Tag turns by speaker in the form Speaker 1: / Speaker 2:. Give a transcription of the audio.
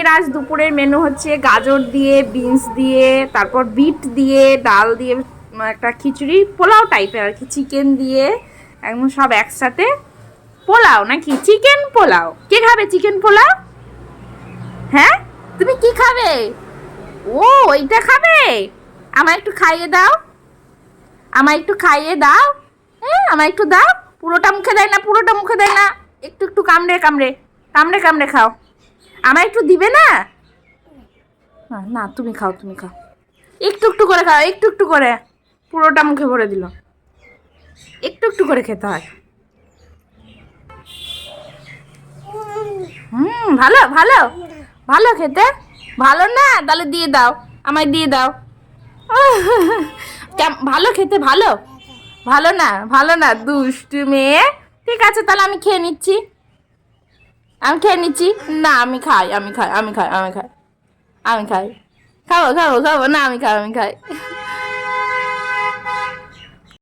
Speaker 1: আমাদের আজ দুপুরের মেনু হচ্ছে গাজর দিয়ে, বিনস দিয়ে, তারপর বিট দিয়ে, ডাল দিয়ে একটা খিচুড়ি পোলাও টাইপের আর কি, চিকেন দিয়ে একদম সব একসাথে। পোলাও নাকি চিকেন পোলাও? কে খাবে চিকেন পোলাও? হ্যাঁ, তুমি কি খাবে? ও, ওইটা খাবে? আমায় একটু খাইয়ে দাও, আমায় একটু খাইয়ে দাও। হ্যাঁ, আমায় একটু দাও। পুরোটা মুখে দেয় না, পুরোটা মুখে দেয় না, একটু একটু কামড়ে কামড়ে কামড়ে কামড়ে খাও। আমায় একটু দিবে না? না, তুমি খাও, তুমি খাও, একটু একটু করে খাও, একটু একটু করে। পুরোটা মুখে ভরে দিল, একটু একটু করে খেতে হয়। ভালো ভালো ভালো খেতে। ভালো না? তাহলে দিয়ে দাও, আমায় দিয়ে দাও। ভালো খেতে, ভালো? ভালো না, ভালো না, দুষ্টু মেয়ে। ঠিক আছে, তাহলে আমি খেয়ে নিচ্ছি, আমি খেয়ে নিচ্ছি। না, আমি খাই, আমি খাই, আমি খাই, আমি খাই, আমি খাই। খাবো খাবো খাবো, না আমি খাই, আমি খাই।